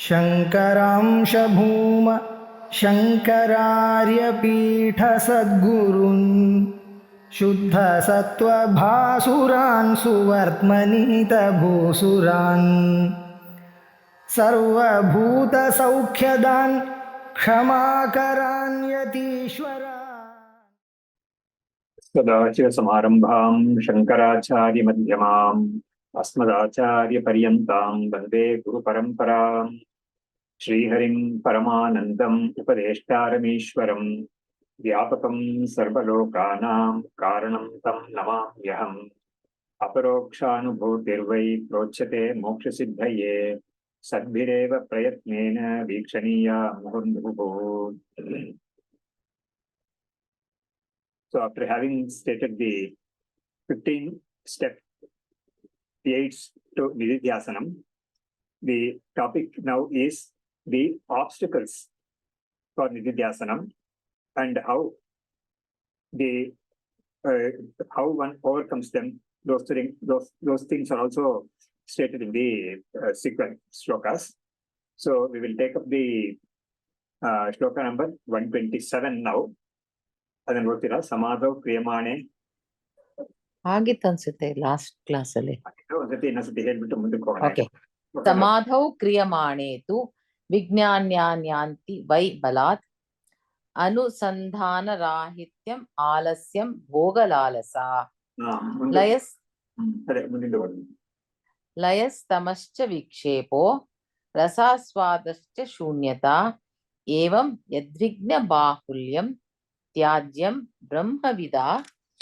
शङ्करांश भूम शङ्करार्यपीठसद्गुरून् शुद्धसत्त्वभासुरान् सुवर्त्मनीतभूसुरान् सर्वभूतसौख्यदान् क्षमाकरान् यतीश्वरान् सदाशिवसमारम्भां शङ्कराचार्यमध्यमाम् अस्मदाचार्यपर्यन्तां वन्दे गुरुपरम्पराम् श्रीहरिं परमानन्दम् उपदेष्टारमीश्वरं व्यापकं सर्वलोकानां कारणं तं नमाम्यहम् अपरोक्षानुभूतिर्वै प्रोच्यते मोक्षसिद्धये सद्भिरेव प्रयत्नेन वीक्षणीया मुहुर्मुहुः. So after having stated the 15 step aids to Nididhyasanam, the topic now is the obstacles for Nididhyasanam and how one overcomes them. Those things are also stated in the sequence shlokas. So we will take up the shloka number 127 now. ಅದನ್ನು ಗೊತ್ತಿಲ್ಲ. ಸಮಾಧೌ ಕ್ರಿಯಮಾಣೆ ಆಗಿತ್ತು ಅನ್ಸುತ್ತೆ last class ಅಲ್ಲಿ. ಒಂದ್ಸತಿ ಇನ್ನೊಂದ್ಸತಿ ಹೇಳ್ಬಿಟ್ಟು ಮುಂದಕ್ಕೆ ಹೋಗೋಣ. ಓಕೆ. ಸಮಾಧೌ ಕ್ರಿಯಮಾಣೇತು ವಿಜ್ಞಾನ್ಯಾನ್ಯಾಂತಿ ವೈ ಬಲಾತ್ ಅನುಸಂಧಾನ ರಾಹಿತ್ಯಂ ಆಲಸ್ಯಂ ಭೋಗಲಾಲಸ ಲಯಸ್ತಮಶ್ಚ ವಿಕ್ಷೇಪೋ ರಸಾಸ್ವಾದಶ್ಚ ಶೂನ್ಯತಾ ಏವಂ ಯದ್ವಿಘ್ನ ಬಾಹುಲ್ಯಂ त्याज्यम ब्रह्मविदा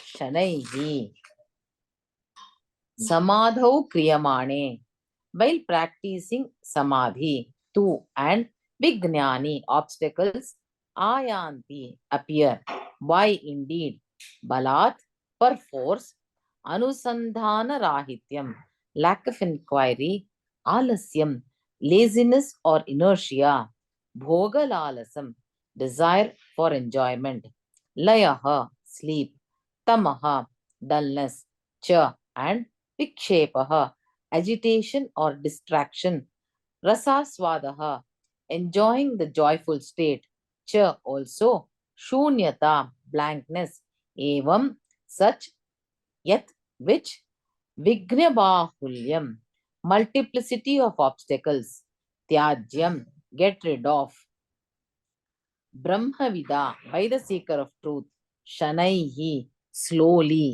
शनैहि. Samadhau kriyamane, while practicing samadhi, tu and vignani, obstacles, ayanti, appear. Why indeed? Balat, per force, anusandhana rahityam, lack of inquiry, alasyam, laziness or inertia, bhogalalasam, desire for enjoyment, layaha, sleep, tamaha, dullness, cha, and vikshepaha, agitation or distraction, rasaswadaha, enjoying the joyful state, cha also, shunyata, blankness, evam, such, yat, which, vighnabahulyam, multiplicity of obstacles, tyajyam, get rid of, Brahmavida, by the seeker of truth, Shanaihi, slowly.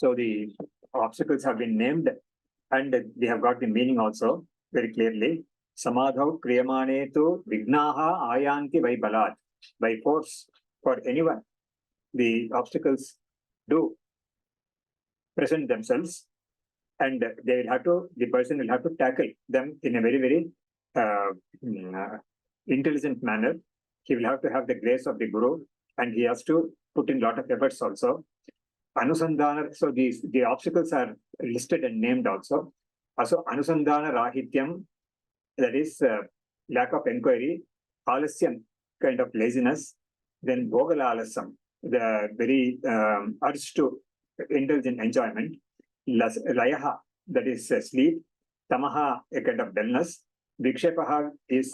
So the obstacles have been named and they have got the meaning also very clearly. Samadhau kriyamanetu vignaha ayanti vai balat. By force for anyone, the obstacles do present themselves and the person will have to tackle them in a very, very intelligent manner. He will have to have the grace of the Guru and he has to put in a lot of efforts also. Anusandhana, so the obstacles are listed and named also. Also, Anusandhana Rahityam, that is lack of inquiry, Alasyam, kind of laziness, then Bhogalalasam, the very urge to indulge in enjoyment, Layaha, that is sleep, Tamaha, a kind of dullness, Vikshepaha is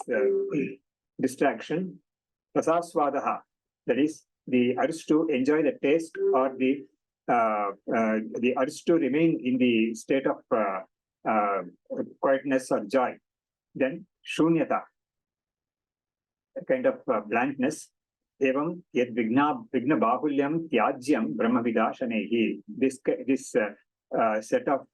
distraction, Rasaswadaha, that is the urge to enjoy the taste or the urge to remain in the state of quietness or joy. Then Shunyata, a kind of blankness. Evam yad vigna bahulyam tyajyam brahmavida shanehi. This set of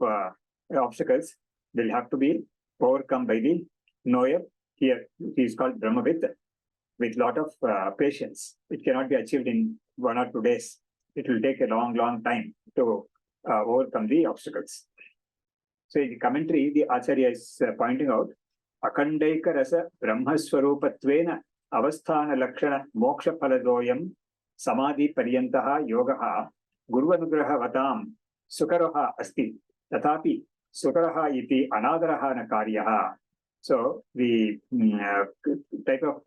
obstacles will have to be overcome by the knower. Here he is called Brahmavid with lot of patience. It cannot be achieved in 1 or 2 days. It will take a long, long time to overcome the obstacles. So in the commentary, the Acharya is pointing out Akandaika rasa brahmaswarupatvena avasthana lakshana moksha phaladoyam samadhi paryantaha yogaha guruvanugraha vatam sukaraha asti tatapi sukaraha iti anadaraha na karyaha. So the type of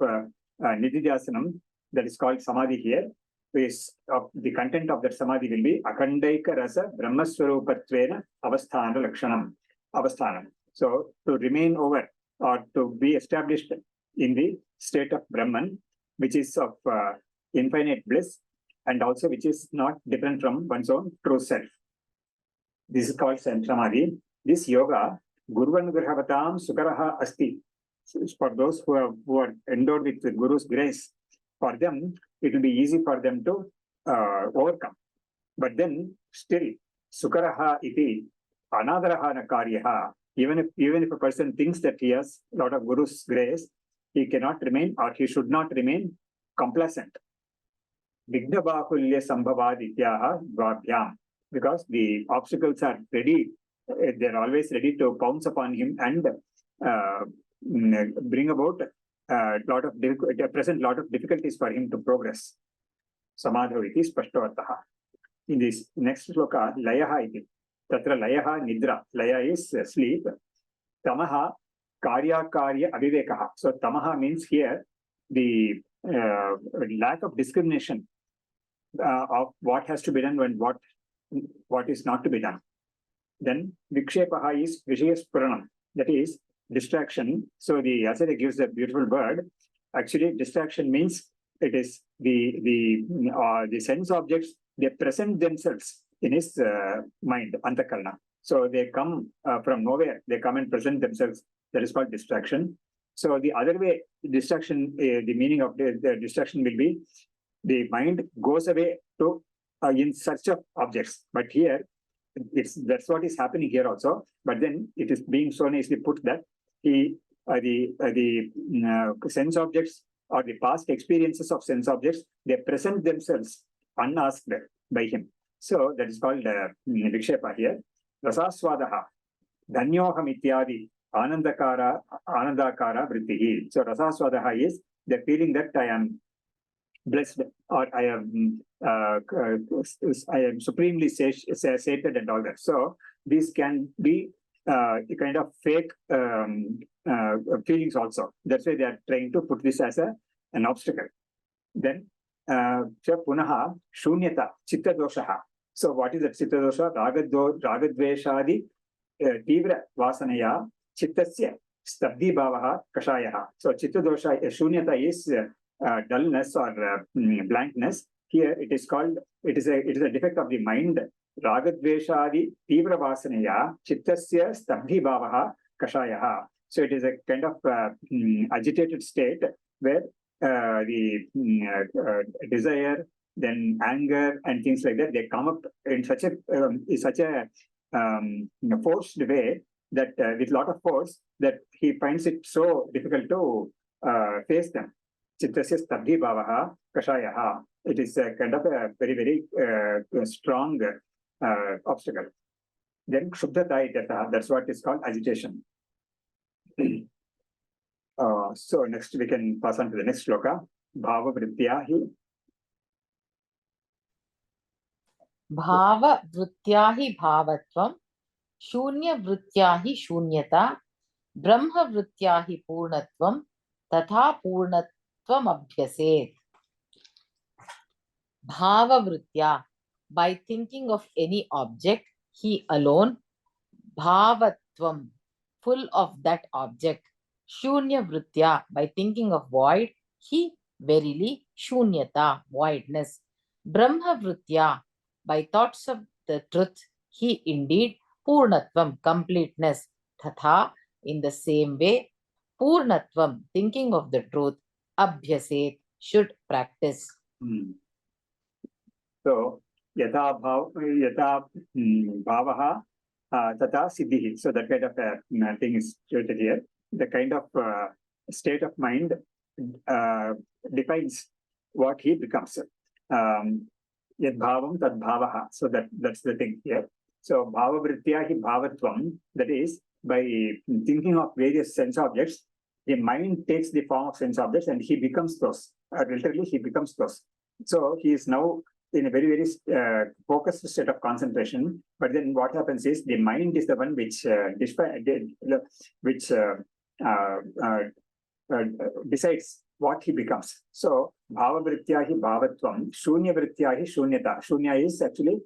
Nididhyasanam that is called samadhi here is the content of that samadhi will be Akandaika rasa brahmaswarupatvena avasthana lakshanam. Avasthanam. So to remain over or to be established in the state of Brahman, which is of infinite bliss, and also which is not different from one's own true self. This is called Samadhi. This yoga, Guruvanugrahavatam Sukaraha Asti. For those who are endowed with the Guru's grace, for them, it will be easy for them to overcome. But then still, Sukaraha iti anadaraha na karyaha. Even if a person thinks that he has a lot of Guru's grace, he cannot remain, or he should not remain complacent. Vigna bahulya sambhavadityaha dvabhyam. Because the obstacles are ready, they're always ready to pounce upon him and bring about present lot of difficulties for him to progress. Samadho iti spashtavartaha. In this next sloka, layaha iti. Tatra layaha nidra. Laya is sleep. Tamaha karya avivekaha. So tamaha means here the lack of discrimination of what has to be done and what is not to be done. Then vikshepaha is vishayaspuranam. That is distraction. So the Asada gives a beautiful word. Actually, distraction means it is the sense objects, they present themselves in his mind, antakarna. So they come from nowhere, they come and present themselves. That is called distraction. So the other way, distraction, the meaning of the distraction will be the mind goes away to in search of objects. But here, that's what is happening here also. But then it is being so nicely put that the sense objects or the past experiences of sense objects, they present themselves unasked by him. So that is called vikshepa here. Rasaswadaha, dhanyoham ityadi, anandakara vrittihi. So rasaswadaha is the feeling that I am blessed, or I am supremely sated and all that. So these can be a kind of fake feelings also. That's why they are trying to put this as an obstacle. Then punaha shunyata chitta doshaha. So what is that chitta dosha? Ragadveshadi tivra vasanaya chittasya stabdi bhavaha kashayaha. So chitta dosha, shunyata is dullness or blankness. Here it is called, it is a defect of the mind. Ragadveshadi tivra vasanaya chittasya stabdi bhavaha kashayaha. So it is a kind of agitated state where the desire, then anger and things like that, they come up in such a forced way that with a lot of force that he finds it so difficult to face them. Chittasya stabdi bhavaha kashayaha. It is a kind of a very, very strong obstacle. Then kshuddhata ityartha, that's what is called agitation. So next we can pass on to the next shloka. Bhava vrittyahi. Bhava vrittyahi bhavatvam, shunya vrittyahi shunyata, brahma vrittyahi purnatvam, tatha purnatvam abhyaset. Bhava vrittya, by thinking of any object, he alone, bhavatvam, full of that object. Shunya vrittya, by thinking of void, he verily shunyata, voidness. Brahma vrittya, by thoughts of the truth, he indeed purnatvam, completeness. Tatha, in the same way, purnatvam, thinking of the truth, abhyaset, should practice. So yata bhavaha tata siddhihi. So that kind of thing is stated here. The kind of state of mind defines what he becomes. Yad bhavam tad bhavaha. So that's the thing here. So bhava vrittyahi bhavatvam, that is, by thinking of various sense objects, the mind takes the form of sense objects and he becomes those. Literally, he becomes those. So he is now in a very, very focused state of concentration. But then what happens is the mind is the one which decides what he becomes. So bhava vrittyahi bhavatvam, shunya vrittyahi shunyata. Shunya is actually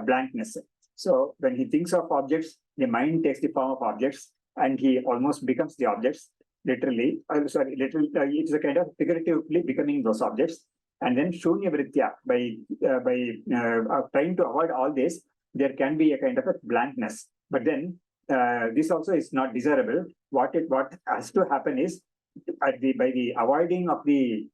blankness. So when he thinks of objects, the mind takes the form of objects, and he almost becomes the objects, literally, it's a kind of figuratively becoming those objects. And then Shunya Vritya, by trying to avoid all this, there can be a kind of a blankness. But then this also is not desirable. What has to happen is, by the avoiding of the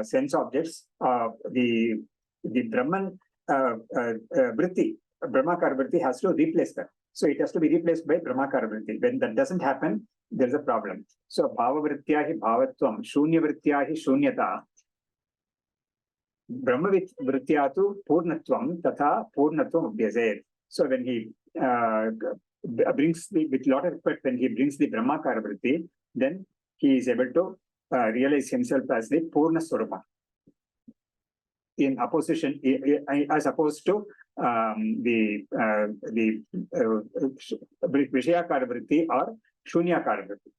sense objects, the Brahman Vritti, Brahmakara Vritti has to replace that. So it has to be replaced by Brahmakara Vritti. When that doesn't happen, there's a problem. So Bhava Vritya hi Bhavatvam, Shunya Vritya hi Shunyata, Brahma Vritya tu Purnatvam, Tatha Purnatvam Abhyasayat. So when he brings with lot of effort, when he brings the Brahmakara Vritti, then he is able to realize himself as the Purna Swarupa. In opposition, as opposed to the Vishayakara Vritti or Shunyakara Vritti.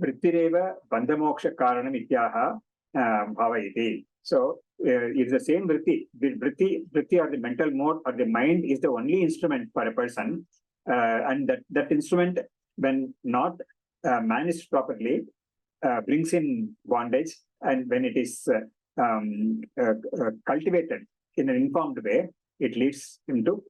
Vrittireva Bandhamoksha Karanam Ityaha Bhavayati. So if the same vritti or the mental mode or the mind is the only instrument for a person, and that instrument, when not managed properly, brings in bondage, and when it is cultivated in an informed way, it leads him to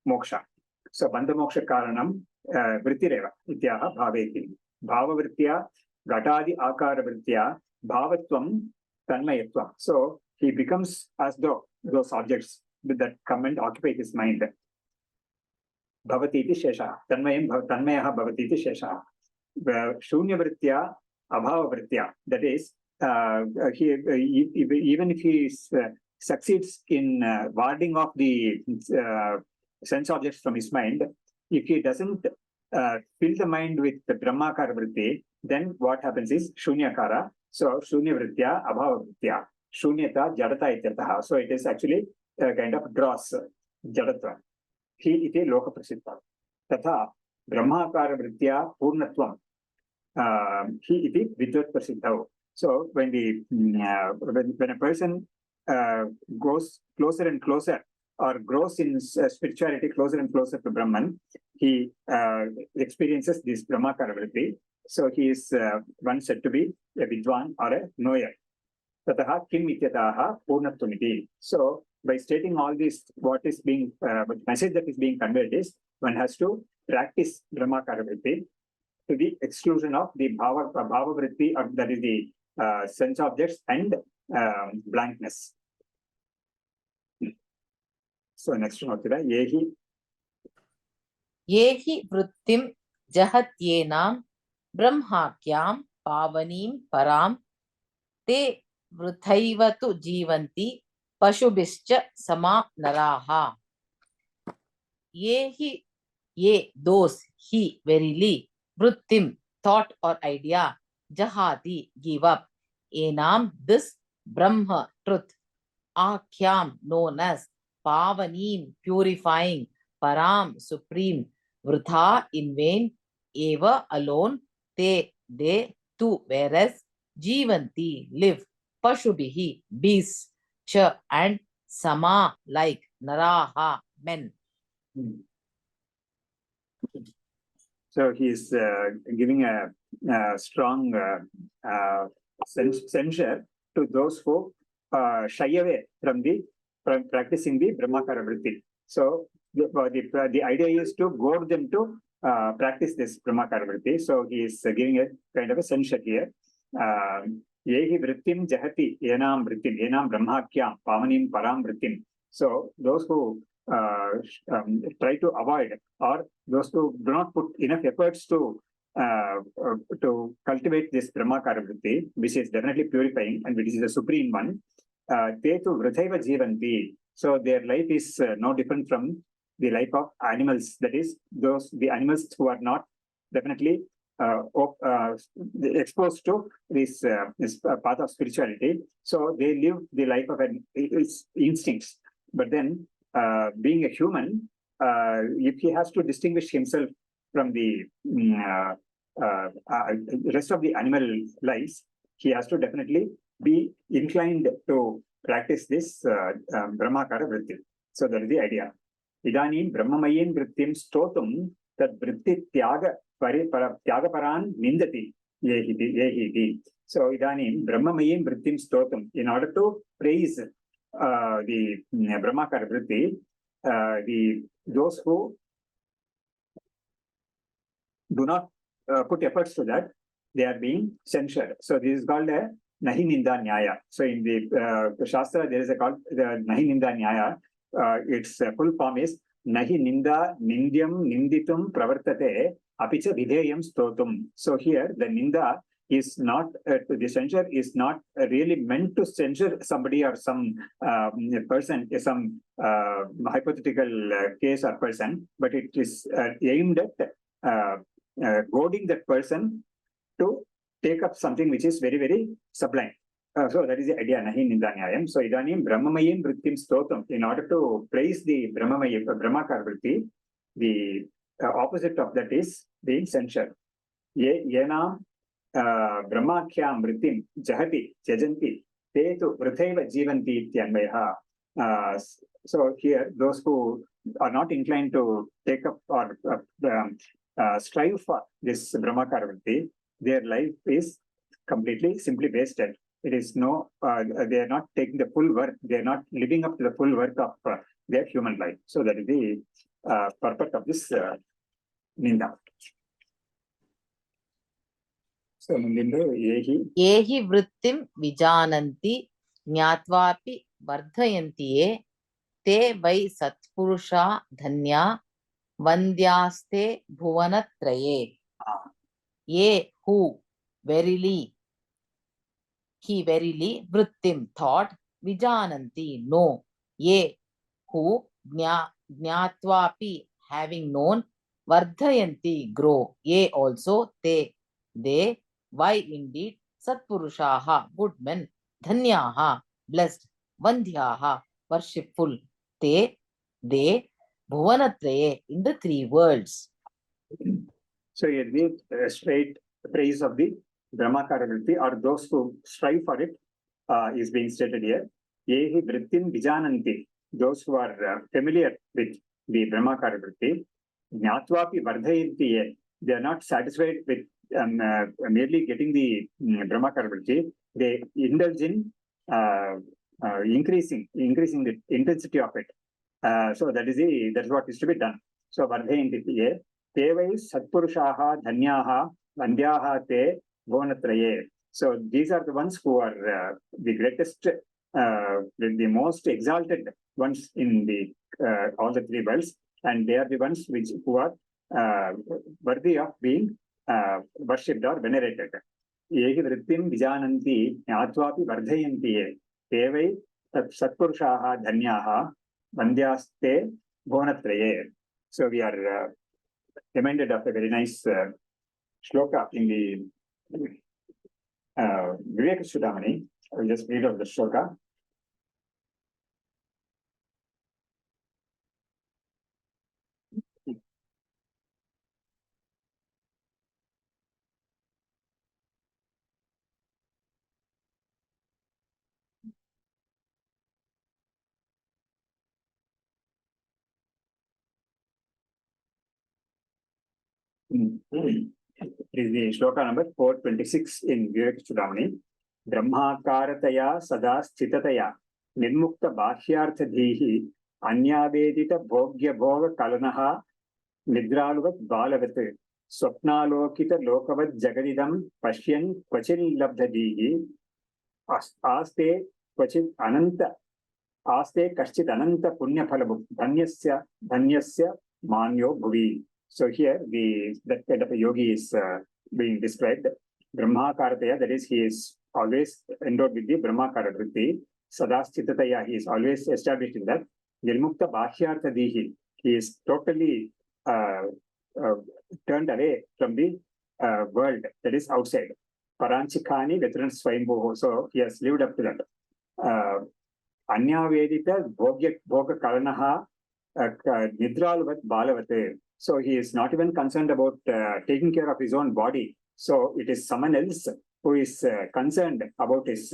moksha. So bandha moksha karanam vrittireva ityaha bhaveti. Bhava vritya gatadi akara vritya bhavatvam tanmayatvam. So he becomes as though those objects that come and occupy his mind. Bhavati iti shesha. Tanmayaha bhavati iti shesha. Shunya vritya abhava vritya. That is, even if he succeeds in warding off the sense objects from his mind, if he doesn't fill the mind with the Brahmakara Vritti, then what happens is Shunyakara. So Shunya Vritya, Abhava Vritya, Shunyata, Jadata ityartha. So it is actually a kind of dross, Jadatva. He iti loka prasiddha. Tatha Brahmakara Vritya Purnatvam. He iti Vidvat prasiddha. So when when a person goes closer and closer, or grows in spirituality closer and closer to Brahman, he experiences this Brahmakara Vritti. So he is once said to be a Vidwan or a knower. Tataha kim ityataha purnatvam. So by stating all this, what is being, the message that is being conveyed is, one has to practice Brahmakara Vritti to the exclusion of the Bhava Vritti, or that is the sense objects and blankness. So next one, Yehi vrittim jahatyenam brahmakyam pavanim param te vrithaivatu jivanti pashubhischa sama naraha. Those, he, verily, vrittim, thought or idea, jahati, give up, enam, this, brahma, truth, akyam, known as, pavanim, purifying, param, supreme, vritha, in vain, eva, alone, te, they, tu, whereas, jivanti, live, pashubhihi, beasts, cha, and sama, like, naraha, men. So he is giving a strong censure to those who shy away from practicing the Brahmakara Vritti. So the idea is to goad them to practice this Brahmakara Vritti. So he is giving a kind of a censure here. Yehi vrittim jahati enam vrittim, enam brahmakyam pavanim param vrittim. So those who try to avoid, or those who do not put enough efforts to cultivate this Brahmakara Vritti, which is definitely purifying and which is the supreme one, te tu vrithaiva jivanti. So their life is no different from the life of animals. That is, the animals who are not definitely exposed to this path of spirituality. So they live the life of its instincts. But then, being a human, if he has to distinguish himself from the rest of the animal lives, he has to definitely be inclined to practice this Brahmakara Vritti. So that is the idea. Idanim Brahmamayin Vrittim Stotum tad vritti tyagaparan nindati yehiti. So idanim brahmamayim vrittim stotum. In order to praise the Brahmakara vritti, those who do not put efforts to that, they are being censured. So this is called a Nahi Ninda Nyaya. So in the Shastra, there is a called the Nahi Ninda Nyaya. Its full form is Nahi Ninda Nindyam Ninditum Pravartate Apicha Videyam Stotum. So here the Ninda is not, the censure is not really meant to censure somebody or some person, some hypothetical case or person, but it is aimed at goading that person to take up something which is very, very sublime. So that is the idea, Nahi Nindanyayam. So idanim Brahmamayim Vrittim Stotam. In order to praise the Brahmakara Vritti, the opposite of that is being censured. Yenam Brahmakhyam Vrittim Jahati Jajanti Te tu Vrithaiva Jivanti Ityanvayaha. So here, those who are not inclined to take up or strive for this Brahmakara Vritti, their life is completely simply wasted. It is no, they are not taking the full worth, they are not living up to the full worth of their human life. So that is the purpose of this Ninda. So Yehi vrittim vijananti jnatvapi vardhayanti ye te vai satpurusha dhanya vandyaste bhuvanatraye. Ye who verily, he verily, vrittim thought, vijananti know, ye who jnatvapi having known, vardhayanti grow, ye also te they, why indeed, satpurushaha good men, dhanyaha blessed, vandhyaha worshipful, te they, bhuvanatraye in the three worlds. So here the straight praise of the Brahmakara Vritti or those who strive for it is being stated here. Yehi Vrittim Vijananti, those who are familiar with the Brahmakara Vritti, Jnatvapi Vardhayanti, they are not satisfied with merely getting the Brahmakara Vritti. They indulge in increasing the intensity of it. So that's what is to be done. So Vardhayanti Tevai Satpurushaha Dhanyaha Vandyaha Te Bhunatraye. So these are the ones who are the greatest, the most exalted ones in the all the three worlds, and they are the ones who are worthy of being worshipped or venerated. Yehi vrittim vijananti jnatvapi vardhayanti tevai satpurushaha dhanyaha vandyaste bhunatraye. So we are reminded of a very nice shloka in the V.Subramanian. I will just read out the shloka. It is the shloka number 426 in V.Subramanian. Brahmakarataya sada sthitataya nirmukta bhashyarthadhihi anyavedita bhogya bhoga kalanaha nidraluvat balavat swapnalokita lokavad jagadidam pashyan kvachil labdhadihi aste kvachit ananta aste kashchit ananta punya phalabu dhanyasya manyo bhuvi. So here that kind of a yogi is being described. Brahmakarataya, that is, he is always endowed with the Brahmakara Vritti. Sadaschitataya, he is always established in that. Nirmukta Bhashyarthadihi, he is totally turned away from the world that is outside. Paranchikani Vetran Swayambhu, so he has lived up to that. Anyavedita Bhoga Kalanaha Nidraluvat Balavate. So he is not even concerned about taking care of his own body. So it is someone else who is concerned about his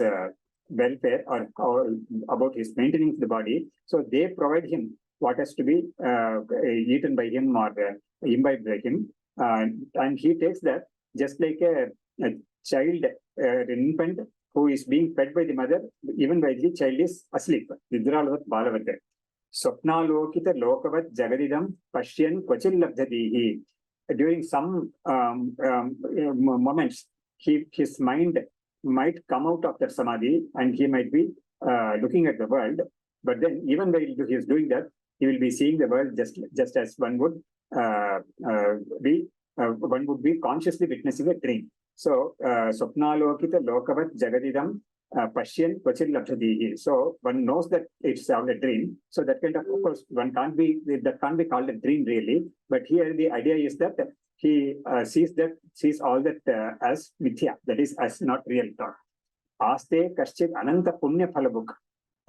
welfare or about his maintaining the body. So they provide him what has to be eaten by him or imbibed by him. And he takes that just like a child, an infant who is being fed by the mother, even while the child is asleep. Vidralavat balavate. Swapnalokita lokavat jagadidam pashyan kvachil labdhatihi. During some moments, his mind might come out of that samadhi and he might be looking at the world. But then, even while he is doing that, he will be seeing the world just as one would be consciously witnessing a dream. So, Swapnalokita lokavat jagadidam pashyan kvachil labdhatihi. So one knows that it's all a dream. So that kind of course, that can't be called a dream really. But here the idea is that he sees all that as mithya, that is as not real thought. Aste kaschit ananta punya phalabuk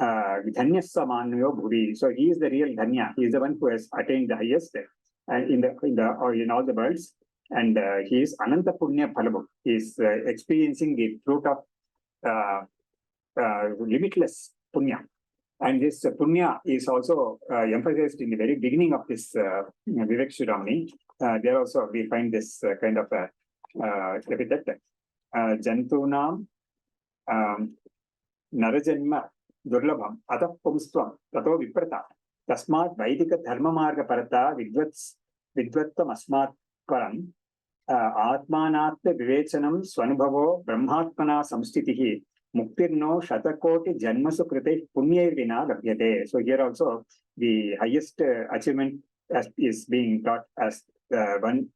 dhanya samanyo bhuvi. So he is the real dhanya. He is the one who has attained the highest in all the worlds. And he is ananta punya phalabuk. He is experiencing the fruit of limitless punya. And this punya is also emphasized in the very beginning of this Vivek-Chudamani. There also we find this kind of epithet. Jantunam narajanma durlabham atah pumstvam tato viprata tasmat vaidika dharma marga parata vidvattam asmat param atmanatma vivechanam swanubhavo brahmatmana samstitihi muktirno shatakoti janmasu krite punyai vina labhyate. So here also the highest achievement is being taught as one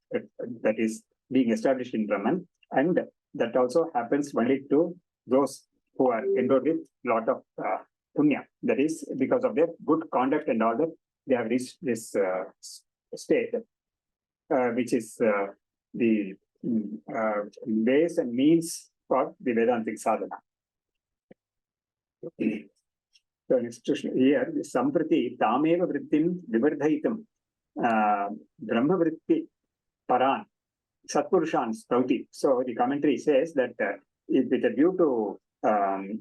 that is being established in Brahman, and that also happens only to those who are endowed with lot of punya. That is because of their good conduct and all that they have reached this state, which is the ways and means for the Vedantic sadhana. So next here, samprati tameva vrittim vivardhaitam brahma vritti paran satpurushan sprauti. So the commentary says that with a view to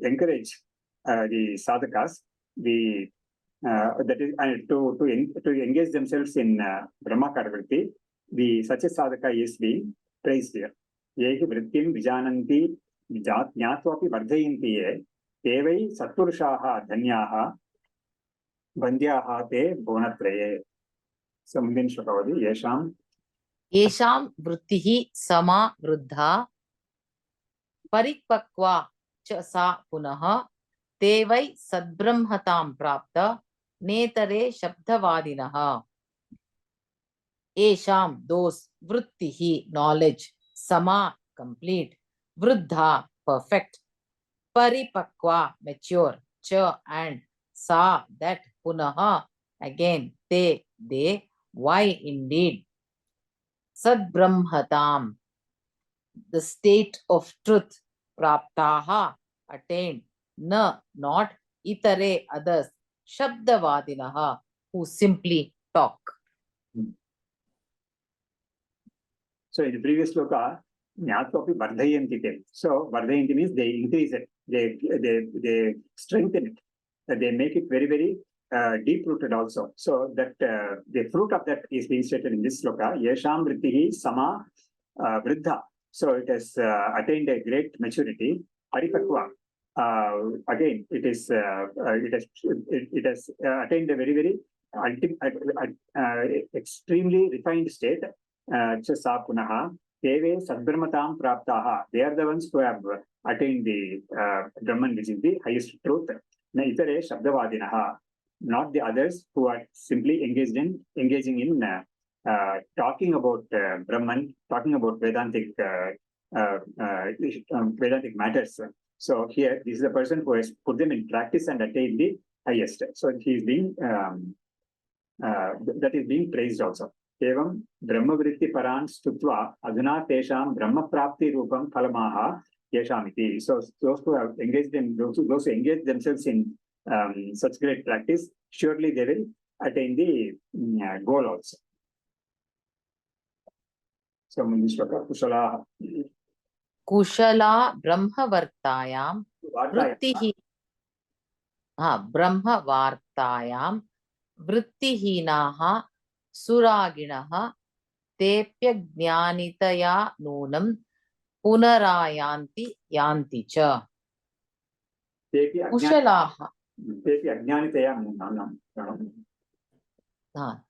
encourage the sadhakas, that is to engage themselves in brahmakara vritti, the such a sadhaka is being praised here. Yehi vrittim vijananti jnatvapi vardhayanti ye Devai satpurushaha dhanyaha bandhyaha te bonatraye. So mundin shakavadi yesham vrittihi sama vruddha paripakva cha sa punaha devai sadbrahmatam prapta netare shabdavadinaha. Yesham, those, vrittihi, knowledge, sama, complete, vruddha, perfect, paripakva, mature, cha, and sa, that, punaha, again, they, why indeed, sadbrahmatam, the state of truth, praptaha, attained, na, not, itare, others, shabdavadinaha, who simply talk. So in the previous sloka, jnatvapi vardhayanti. So vardhayanti means they increase it, they strengthen it, they make it very, very deep rooted also. So that the fruit of that is being stated in this sloka. Yesham vrittihi sama vriddha. So it has attained a great maturity. Paripakva. Again, it has attained a very, very extremely refined state. Sa punaha. Deve sadbrahmatam praptaha. They are the ones who have attained the Brahman, which is the highest truth. Na itare shabdavadinaha. Not the others who are simply engaging in talking about Brahman, talking about Vedantic matters. So here, this is the person who has put them in practice and attained the highest. So he is being that is being praised also. Evam Brahma vritti paran stutva adhuna tesham Brahma prapti rupam phalamaha yeshamiti. So those who have engaged in those who engage themselves in such great practice, surely they will attain the goal also. So Munishwaka Kushala Kushala Brahma Vartayam Vrittihi Brahma Vartayam vrittihinaha suraginaha tepya jnanitaya nunam punarayanti yanti cha. Kushalaha. Tepi ajnanitaya nunam.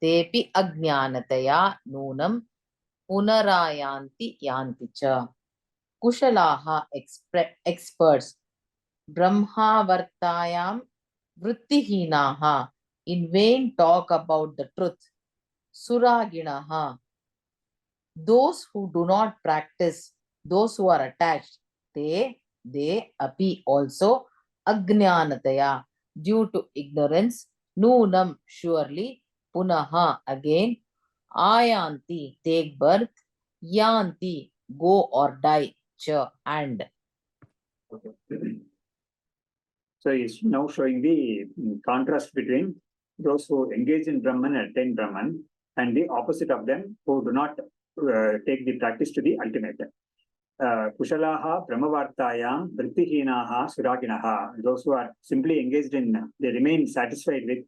Tepi ajnanataya nunam punarayanti yanti cha. Kushalaha experts. Brahmavartayam vrittihinaha in vain talk about the truth. Suraginaha, those who do not practice, those who are attached, they api also ajnanataya, due to ignorance, nunam surely, punaha again, ayanti take birth, yanti go or die, cha and. So he's now showing the contrast between those who engage in Brahman and attain Brahman, and the opposite of them who do not take the practice to the ultimate. Kushalaha brahmavartayam vrittihinaha suraginaha. Those who are simply engaged in, they remain satisfied with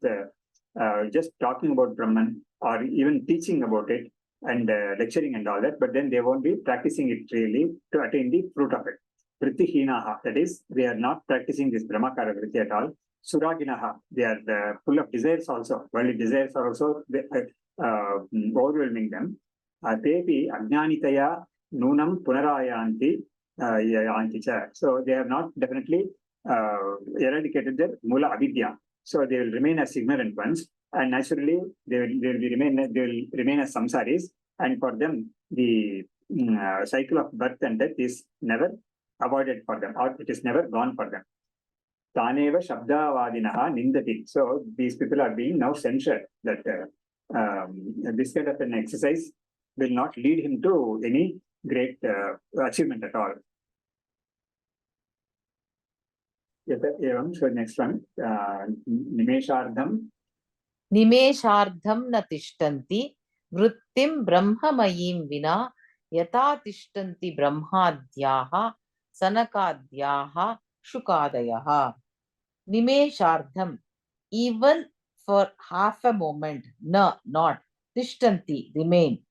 just talking about Brahman or even teaching about it and lecturing and all that, but then they won't be practicing it really to attain the fruit of it. Vrittihinaha, that is, they are not practicing this Brahmakara Vritti at all. Suraginaha, they are full of desires also. Worldly desires are also overwhelming them. Tepi ajnanitaya nunam punarayanti yanti cha. So they have not definitely eradicated their mula avidya. So they will remain as ignorant ones, and naturally they will remain as samsaris. And for them, the cycle of birth and death is never avoided for them, or it is never gone for them. Taneva shabdavadinaha nindati. So these people are being now censured that this kind of an exercise will not lead him to any great achievement at all. So next one, nimeshardham. Nimeshardham na tishtanti vrittim brahmamayim vina yata tishtanti brahmadhyaha sanakadhyaha shukadayaha. Nimeshardham, even for half a moment, not tishtanti, remain.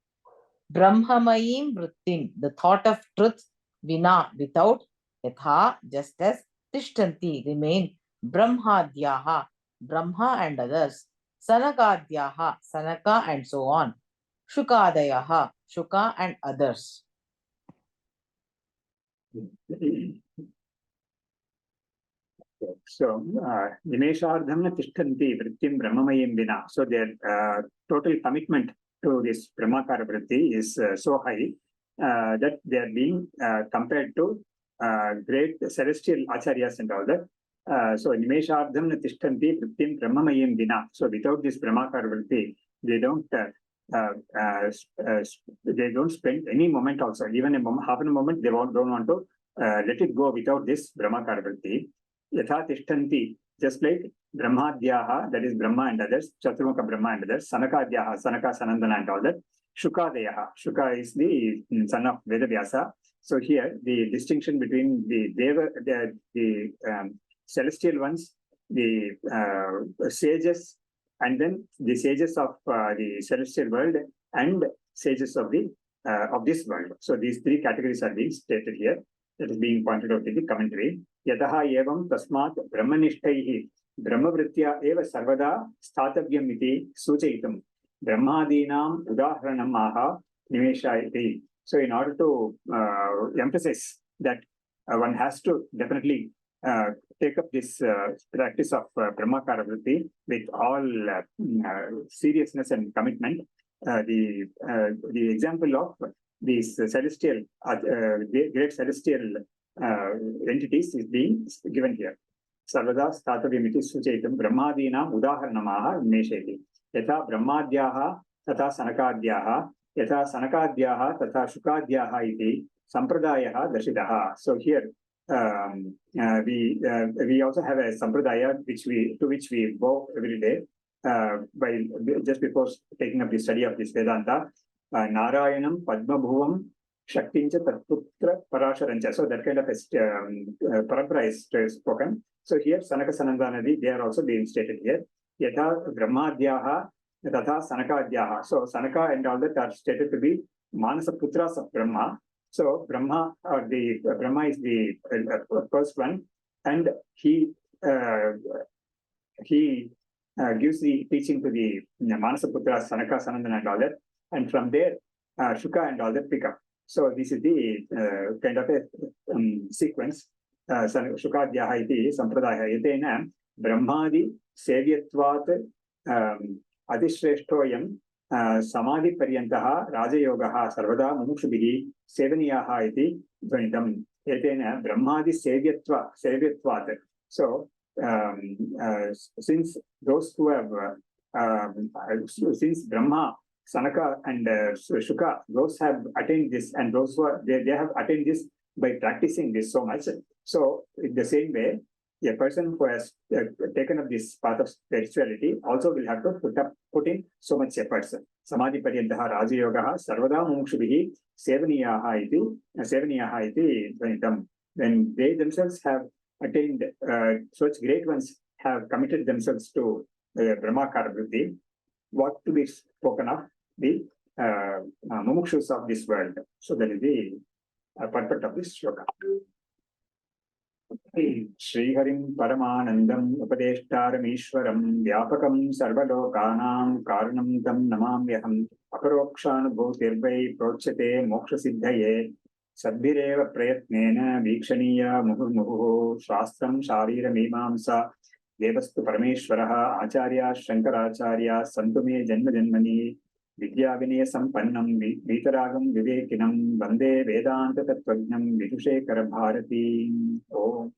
Brahmamayim vrittim, the thought of truth, vina, without, yatha, just as, tishtanti, remain, brahmadhyaha, Brahma and others, sanakadhyaha, Sanaka and so on, shukadayaha, Shuka and others. So, nimeshardham na tishtanti vrittim brahmamayim vina. So their total commitment to this Brahmakara Vritti is so high that they are being compared to great celestial acharyas and all that. So nimeshardham na tishtanti vrittim brahmamayim vina. So without this Brahmakara Vritti, they don't spend any moment also. Even half a moment, they don't want to let it go without this Brahmakara Vritti. Yatha tishtanti, just like Brahmadhyaha, that is Brahma and others, Chaturmukha Brahma and others, Sanakadhyaha, Sanaka, Sanandana and all that, Shukadayaha. Shuka is the son of Vedavyasa. So here, the distinction between the celestial ones, the sages, and then the sages of the celestial world and sages of this world. So these three categories are being stated here. That is being pointed out in the commentary. Yataha evam tasmat brahmanishtaihi brahmavritya eva sarvada statavyam iti suchayitam brahmadinam udaharanam aha nimesha iti. So in order to emphasize that one has to definitely take up this practice of Brahmakara Vritti with all seriousness and commitment, the example of these celestial, great celestial entities is being given here. Sarvada statavyamiti suchaitam brahmadinam udaharanamaha nesheti. Yatha brahmadhyaha tata sanakadhyaha, yatha sanakadhyaha tata shukadhyaha iti sampradayaha darshitaha. So here we also have a sampradaya to which we bow every day by just before taking up the study of this Vedanta. Narayanam Padmabhuvam Shaktincha Tatputra Parasharancha. So that kind of a parampara is spoken. So here Sanaka Sanandanadi, they are also being stated here. यथा ब्रह्माद्याः तथा Sanakadyaha. So Sanaka and all that are stated to be Manasaputras of Brahma. So Brahma is the first one, and he gives the teaching to the Manasaputras, Sanaka, Sanandana and all that, and from there Shuka and all that pick up. So this is the kind of a sequence. Shukadyaha iti sampradaya yatena Brahmadi Sevyatvat Adishreshtoyam Samadhi Paryantaha Rajayogaha Sarvada Mumukshubhihi Sevaniyaha iti Dhvanitam yatena Brahmadi Sevyatvat. So since those who have since Brahma, Sanaka and Shuka, those have attained this, and those who are, they have attained this by practicing this so much. So in the same way, a person who has taken up this path of spirituality also will have to put in so much efforts. Samadhi Paryantaha Rajayogaha Sarvada Mumukshubhihi Sevaniyaha iti Dhvanitam. When they themselves have attained, such great ones have committed themselves to Brahmakara Vritti, what to be spoken of, the mumukshus of this world. So that is the purport of this shloka. Shri Harim Paramanandam Upadeshtaramishwaram Vyapakam Sarvalokanam Karanam Tam Namamyaham Aparokṣānubhūti Prochyate Moksha Siddhaye Sadbhireva Prayatnena Vikshaniya Muhurmuhu Shastram Sharira Mimamsa Devastu Parameshwaraha Acharya Shankaracharya Santume Janma Janmani Vidya Vinaya Sampannam Vitaragam Vivekinam Vande Vedanta Tattvajnam Vidushekara Bharati. Om